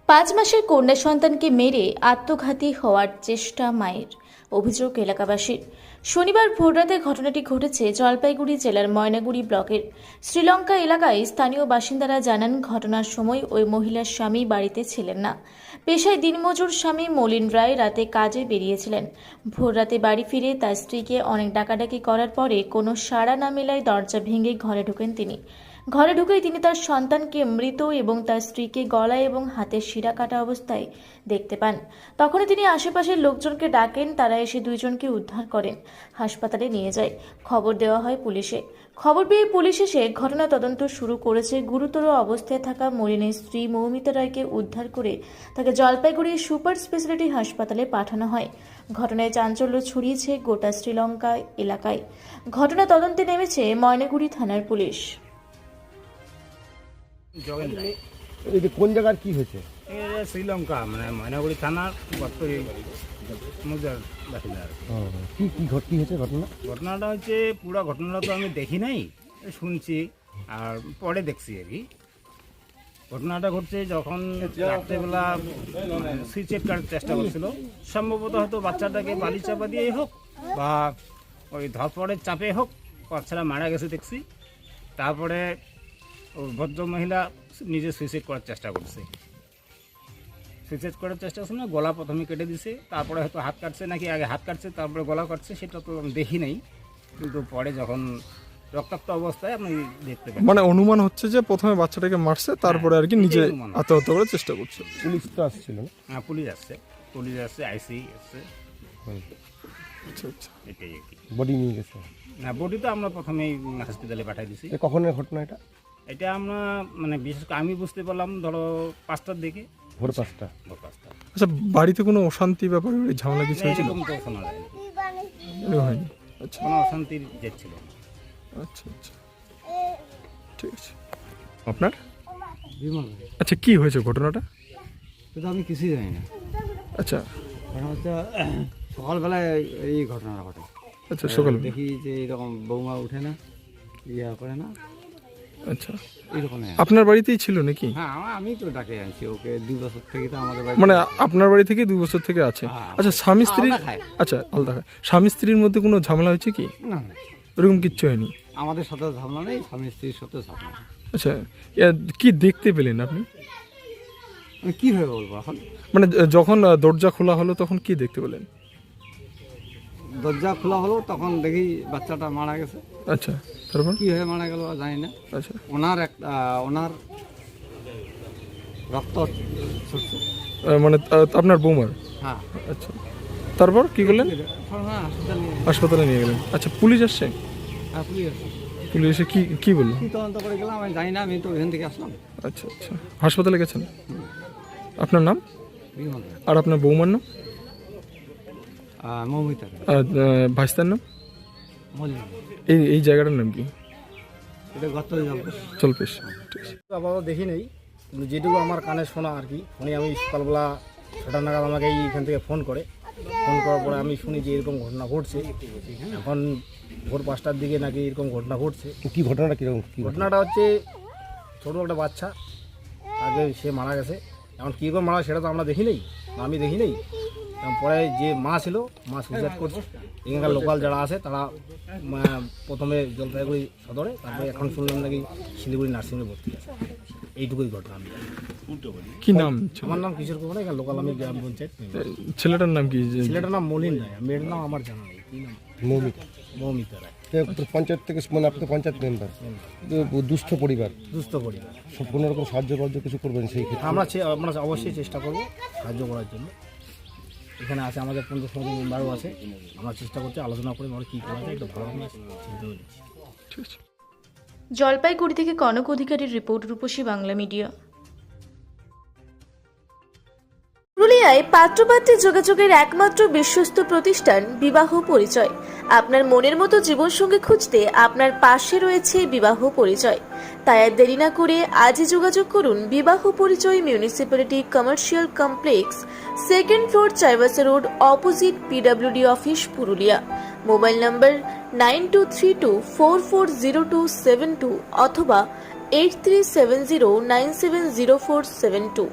5 মাসের কন্যা সন্তানকে মেরে আত্মঘাতী হওয়ার চেষ্টা মায়ের, অভিযোগ এলাকাবাসীর। শনিবার ভোররাতে ঘটনাটি ঘটেছে জলপাইগুড়ি জেলার ময়নাগুড়ি ব্লকের শ্রীলঙ্কা এলাকায়। স্থানীয় বাসিন্দারা জানান, ঘটনার সময় ওই মহিলার স্বামী বাড়িতে ছিলেন না। পেশায় দিনমজুর স্বামী মলিন রায় রাতে কাজে বেরিয়েছিলেন। ভোররাতে বাড়ি ফিরে তার স্ত্রীকে অনেক ডাকাডাকি করার পরে কোনো সাড়া না মেলায় দরজা ভেঙে ঘরে ঢোকেন তিনি। ঘরে ঢুকেই তিনি তার সন্তানকে মৃত এবং তার স্ত্রীকে গলায় এবং হাতের শিরা কাটা অবস্থায় দেখতে পান। তখনই তিনি আশেপাশের লোকজনকে ডাকেন, তারা এসে দুইজনকে উদ্ধার করেন, হাসপাতালে নিয়ে যায়। খবর দেওয়া হয় পুলিশে। খবর পেয়ে পুলিশ এসে ঘটনা তদন্ত শুরু করেছে। গুরুতর অবস্থায় থাকা মলিনের স্ত্রী মৌমিতা রায়কে উদ্ধার করে তাকে জলপাইগুড়ি সুপার স্পেশালিটি হাসপাতালে পাঠানো হয়। ঘটনায় চাঞ্চল্য ছড়িয়েছে গোটা শ্রীলঙ্কা এলাকায়। ঘটনা তদন্তে নেমেছে ময়নাগুড়ি থানার পুলিশ। এই যে কোন জায়গার কি হয়েছে? এটা শ্রীলঙ্কা মানে ময়নাগুড়ি থানার বাসিন্দা। কি কি কি হয়েছে ঘটনাটা হচ্ছে, পুরো ঘটনাটা তো আমি দেখি নাই, শুনছি আর পরে দেখছি আর কি। ঘটনাটা ঘটছে যখন রাত্রেবেলা সুইসাইড করার চেষ্টা করছিল। সম্ভবত হয়তো বাচ্চাটাকে বালি চাপা দিয়েই হোক বা ওই ধরপড়ের চাপে হোক, বাচ্চারা মারা গেছে দেখছি। তারপরে ভদ্র মহিলা নিজে সুইসাইড করার চেষ্টা করছে। সুইসাইড করার চেষ্টা করছে না, গলা প্রথমে কেটে দিছে, তারপরে হয়তো হাত কাটছে, নাকি আগে হাত কাটছে তারপরে গলা কাটছে, সেটা তো আমি দেখি নাই। কিন্তু পরে যখন রক্তাক্ত অবস্থায় আপনি দেখতে পাবেন। মানে অনুমান হচ্ছে যে প্রথমে বাচ্চাটাকে মারছে, তারপরে আর কি নিজে আত্মহত্যা করার চেষ্টা করছে। পুলিশ তো আসছিল না? হ্যাঁ, পুলিশ আসছে, আইসি আসছে। আচ্ছা আচ্ছা, এটাই আর কি। বডি নিয়ে গেছে? না, বডি তো আমরা প্রথমেই হসপিটালে পাঠিয়ে দিছি। কখনের ঘটনা এটা? এটা আমরা মানে বিশেষ করে আমি বুঝতে পারলাম ধরো 5টার দিকে। ভোর 5টা? আচ্ছা, বাড়িতে কোনো অশান্তি ব্যাপার ঝামেলা কিছু হয়েছিল? এরকম তো শোনা যায়নি, হয়নি। আচ্ছা, কোনো অশান্তির জেদ ছিল না। আচ্ছা আচ্ছা, ঠিক আছে। আপনার? বিমল। আচ্ছা, কি হয়েছে ঘটনাটা? তো আমি কিছুই জানি না। আচ্ছা ঘটনা হচ্ছে সকালবেলায় এই ঘটনাটা ঘটে। আচ্ছা, সকাল দেখি যে এরকম বৌমা উঠে না, ইয়া করে না, আচ্ছা। এরকম। আপনার বাড়িতেই ছিল নাকি? হ্যাঁ, আমি তো ডাকে আনছি ওকে 2 বছর থেকে, তো আমাদের বাড়ি মানে আপনার বাড়ি থেকে 2 বছর থেকে আছে? হ্যাঁ। আচ্ছা, স্বামী স্ত্রী? আলাদা খায়। আচ্ছা, আলাদা খায়। স্বামী স্ত্রীর মধ্যে কোনো ঝামেলা হয়েছে কি? না, এরকম কিচ্ছু হয়নি? আমাদের সাথে ঝামেলা নেই, স্বামী স্ত্রীর সাথে ঝামেলা। আচ্ছা, কি দেখতে পেলেন আপনি? আমি কীভাবে বলবো এখন? মানে যখন দরজা খোলা হলো তখন কি দেখতে পেলেন? দরজা খোলা হলো তখন দেখি বাচ্চাটা মারা গেছে। আচ্ছা, তারপর কীভাবে মারা গেল জানি না। আচ্ছা, ওনার রক্ত ছুটছে। মানে আপনার বৌমার? হ্যাঁ। আচ্ছা, তারপর কি করলেন? হাসপাতালে নিয়ে গেলেন। আচ্ছা, পুলিশ আসছে? হ্যাঁ, পুলিশ আসছে। পুলিশ এসে কি বললো? কি তদন্ত করে গেলাম আমি জানি না, আমি তো এখান থেকে আসলাম। আচ্ছা আচ্ছা, হাসপাতালে গেছেন? আপনার নাম বিমল। আর আপনার বৌমার নাম? মৌমিতা। আর ভাইস্তার নাম? মল্লিক। এই জায়গাটার নাম কি? এটা গত জলপেশ। ঠিক আছে। আপাতত দেখি নেই, কিন্তু যেটুকু আমার কানে শোনা আর কি, ফোনে আমি সকালবেলা 6টা নাগাদ আমাকে এইখান থেকে ফোন করার পরে আমি শুনি যে এরকম ঘটনা ঘটছে। এখন ভোর 5টার দিকে নাকি এরকম ঘটনা ঘটছে। কি ঘটনাটা কিরকম? ঘটনাটা হচ্ছে ছোটো একটা বাচ্চা, আগে সে মারা গেছে। এখন কী করে মারা সেটা তো আমরা দেখি নেই, আমি দেখি নেই। পরে যে মা ছিল, মা সুইসাইড করছে। এখানকার লোকাল যারা আছে তারা প্রথমে জলপাইগুড়ি সদরে, তারপরে এখন শুনলাম নাকি শিলিগুড়ি নার্সিংয়ে ভর্তি আছে। এইটুকুই ঘটনা আমি জানি। কি নাম? আমার নাম কিশোর কুমার, এখানে লোকাল, আমি গ্রাম পঞ্চায়েত। ছেলেটার নাম কি? ছেলেটার নাম মলিন রায়, মেয়ের নাম আমার জানা নেই। কী নাম? মৌমিতা রায়। পঞ্চায়েত থেকে, মানে আপনি তো পঞ্চায়েত মেম্বার, দুস্থ পরিবার, কোনো রকম সাহায্য কিছু করবেন সেই ক্ষেত্রে? আমরা অবশ্যই চেষ্টা করবো সাহায্য করার জন্য। এখানে আছে আমাদের পঞ্চায়েত সমিতির মেম্বারও আছে, আমরা চেষ্টা করছি, আলোচনা করে আমরা কী করা যায় একটু ভালো আমরা চিন্তা করেছি। ঠিক আছে। জলপাইগুড়ি থেকে কনক অধিকারীর রিপোর্ট, রূপসী বাংলা মিডিয়া। পুরুলিয়ায় পাত্রপাত্রী যোগাযোগের একমাত্র বিশ্বস্ত প্রতিষ্ঠান বিবাহ পরিচয়। আপনার মনের মতো জীবনসঙ্গী খুঁজতে আপনার পাশে রয়েছে বিবাহ পরিচয়। তাই আর দেরি না করে আজই যোগাযোগ করুন বিবাহ পরিচয়, municipality commercial complex, 2nd floor, Chaibasa road, opposite PWD office, Purulia. Mobile নম্বর 9232440272 অথবা 8370970472।